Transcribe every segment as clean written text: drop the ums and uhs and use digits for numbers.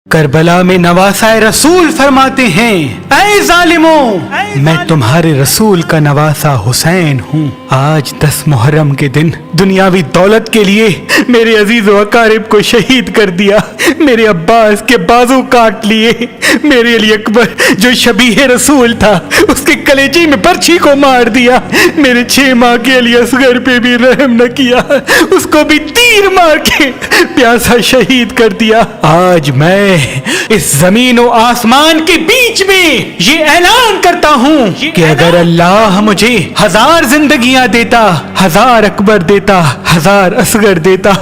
کربلا میں نواسہ رسول فرماتے ہیں، اے ظالموں، میں تمہارے رسول کا نواسہ حسین ہوں۔ آج 10 محرم کے دن دنیاوی دولت کے لیے میرے عزیز و اقارب کو شہید کر دیا، میرے عباس کے بازو کاٹ لیے، میرے علی اکبر جو شبیہ رسول تھا اس کے کلیجے میں برچھی کو مار دیا، میرے 6 ماہ کے علی اصغر پہ بھی رحم نہ کیا، اس کو بھی تیر مار کے پیاسا شہید کر دیا۔ آج میں اس زمین و آسمان کے بیچ میں یہ اعلان کرتا ہوں کہ اگر اللہ مجھے 1000 زندگیاں دیتا، 1000 اکبر دیتا، 1000 اصغر دیتا،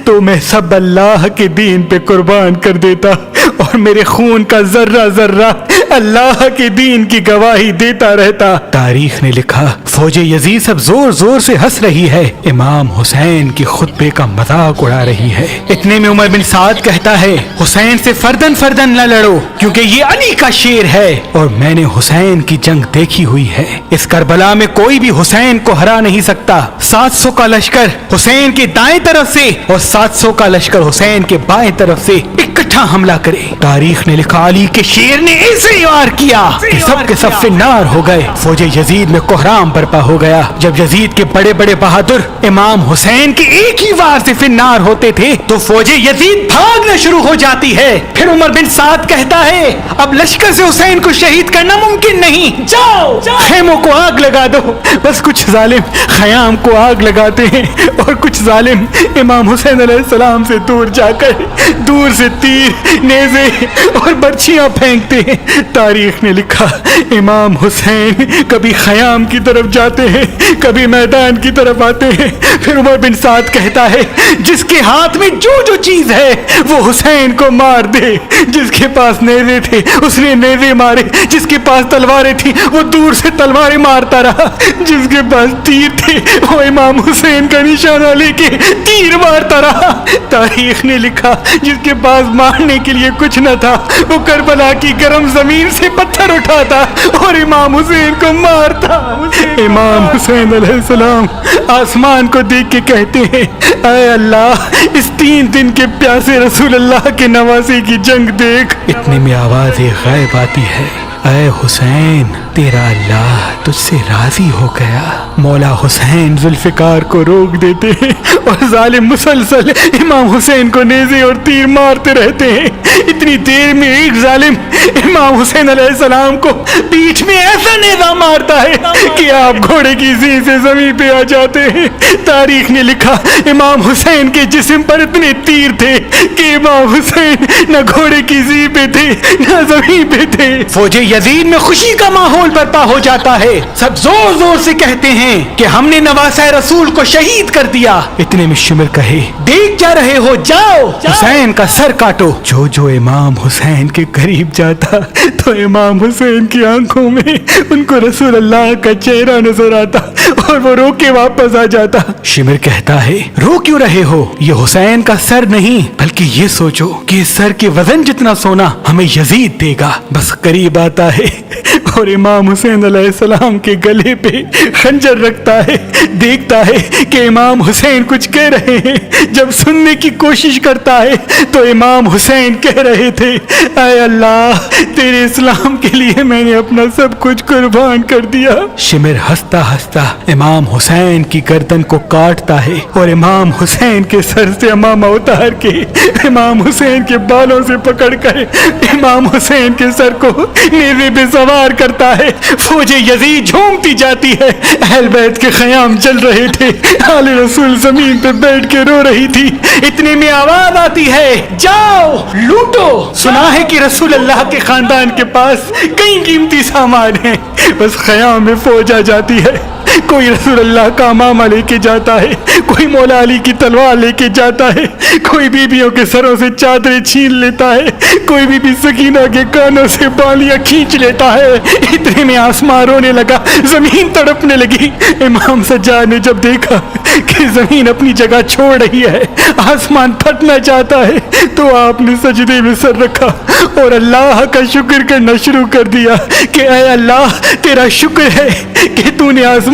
تو میں سب اللہ کے دین پہ قربان کر دیتا، اور میرے خون کا ذرہ ذرہ اللہ کے دین کی گواہی دیتا رہتا۔ تاریخ نے لکھا، فوج یزید سب زور زور سے ہنس رہی ہے، امام حسین کی خطبے کا مذاق اڑا رہی ہے۔ اتنے میں عمر بن سعد کہتا ہے، حسین سے فردن فردن نہ لڑو کیونکہ یہ علی کا شیر ہے، اور میں نے حسین کی جنگ دیکھی ہوئی ہے، اس کربلا میں کوئی بھی حسین کو ہرا نہیں سکتا۔ 700 کا لشکر حسین کے دائیں طرف سے اور 700 کا لشکر حسین کے بائیں طرف سے اکٹھا حملہ کرے۔ تاریخ نے لکھا، علی کے شیر نے ایسے وار کیا کہ سب کے سب فنار ہو گئے، فوج یزید میں کوہرام برپا ہو گیا۔ جب یزید کے بڑے بڑے بہادر امام حسین کے ایک ہی وار سے فنار ہوتے تھے تو فوج یزید بھاگنا شروع ہو جاتی ہے۔ پھر عمر بن سعد کہتا ہے، اب لشکر سے حسین کو شہید کرنا ممکن نہیں، جاؤ خیموں کو آگ لگا دو۔ بس کچھ ظالم خیام کو آگ لگاتے ہیں اور کچھ ظالم امام حسین علیہ السلام سے دور جا کر دور سے تیر، نیزے اور برچھیاں پھینکتے ہیں۔ تاریخ نے لکھا، امام حسین کبھی خیام کی طرف جاتے ہیں، کبھی میدان کی طرف آتے ہیں۔ پھر عمر بن سعد کہتا ہے، جس کے ہاتھ میں جو جو چیز ہے وہ حسین کو مار دے۔ جس کے پاس نیزے تھے اس نے نیزے مارے، جس کے پاس تلواریں تھیں وہ دور سے تلواریں مارتا رہا، جس کے پاس تیر تھے وہ امام حسین کا نشانہ لے کے تیر مارتا رہا۔ تاریخ نے لکھا، جس کے پاس مارنے کے لیے کچھ نہ تھا وہ کربلا کی گرم زمین سے پتھر اٹھاتا اور امام حسین کو مارتا۔ امام حسین علیہ السلام آسمان کو دیکھ کے کہتے ہیں، اے اللہ، اس 3 دن کے پیاسے رسول اللہ کے نواسے کی جنگ دیکھ۔ اتنے میں آواز غیب آتی ہے، اے حسین، تیرا اللہ تجھ سے راضی ہو گیا۔ مولا حسین ذوالفقار کو روک دیتے ہیں اور ظالم مسلسل امام حسین کو نیزے اور تیر مارتے رہتے ہیں۔ اتنی دیر میں ایک ظالم امام حسین علیہ السلام کو پیٹھ میں ایسا نیزہ مارتا ہے کہ آپ گھوڑے کی زین سے زمین پہ آ جاتے ہیں۔ تاریخ نے لکھا، امام حسین کے جسم پر اتنے تیر تھے کہ امام حسین نہ گھوڑے کی زین پہ تھے نہ زمین پہ تھے۔ فوج یزید میں خوشی کا ماحول برپا ہو جاتا ہے، سب زور زور سے کہتے ہیں کہ ہم نے نواسہ رسول کو شہید کر دیا۔ اتنے میں شمر کہے، دیکھ جا رہے ہو، جاؤ حسین کا سر کاٹو۔ جو جو امام حسین کے قریب جاتا تو امام حسین کی آنکھوں میں ان کو رسول اللہ کا چہرہ نظر آتا اور وہ رو کے واپس آ جاتا۔ شمر کہتا ہے، رو کیوں رہے ہو؟ یہ حسین کا سر نہیں بلکہ یہ سوچو کہ اس سر کے وزن جتنا سونا ہمیں یزید دے گا۔ بس قریب آتا ہے اور امام حسین علیہ السلام کے گلے پہ خنجر رکھتا ہے، دیکھتا ہے کہ امام حسین کچھ کہہ رہے ہیں۔ جب سننے کی کوشش کرتا ہے تو امام حسین کہہ رہے تھے، اے اللہ، تیرے اسلام کے لیے میں نے اپنا سب کچھ قربان کر دیا۔ شمر ہنستا ہنستا امام حسین کی گردن کو کاٹتا ہے اور امام حسین کے سر سے امامہ اتار کے امام حسین کے بالوں سے پکڑ کر امام حسین کے سر کو نیزے پہ سوار کرتا ہے۔ فوج یزید جھومتی جاتی ہے، اہل بیت کے خیام چل رہے تھے، آل رسول زمین پہ بیٹھ کے رو رہی تھی۔ اتنے میں آواز آتی ہے، جاؤ لوٹو۔ سنا ہے کہ رسول اللہ کے خاندان کے پاس کئی قیمتی سامان ہیں، بس خیام میں فوج آ جاتی ہے۔ کوئی رسول اللہ کا امامہ لے کے جاتا ہے، کوئی مولا علی کی تلوار لے کے جاتا ہے، کوئی بیویوں کے سروں سے چادریں چھین لیتا ہے، کوئی بی بی سکینہ کے کانوں سے بالیاں کھینچ لیتا ہے۔ اتنے میں آسمان رونے لگا، زمین تڑپنے لگی۔ امام سجاد نے جب دیکھا کہ زمین اپنی جگہ چھوڑ رہی ہے، آسمان پھٹنا چاہتا ہے، تو آپ نے سجدے میں سر رکھا اور اللہ کا شکر کرنا شروع کر دیا کہ اے اللہ، تیرا شکر ہے کہ تو نے آسمان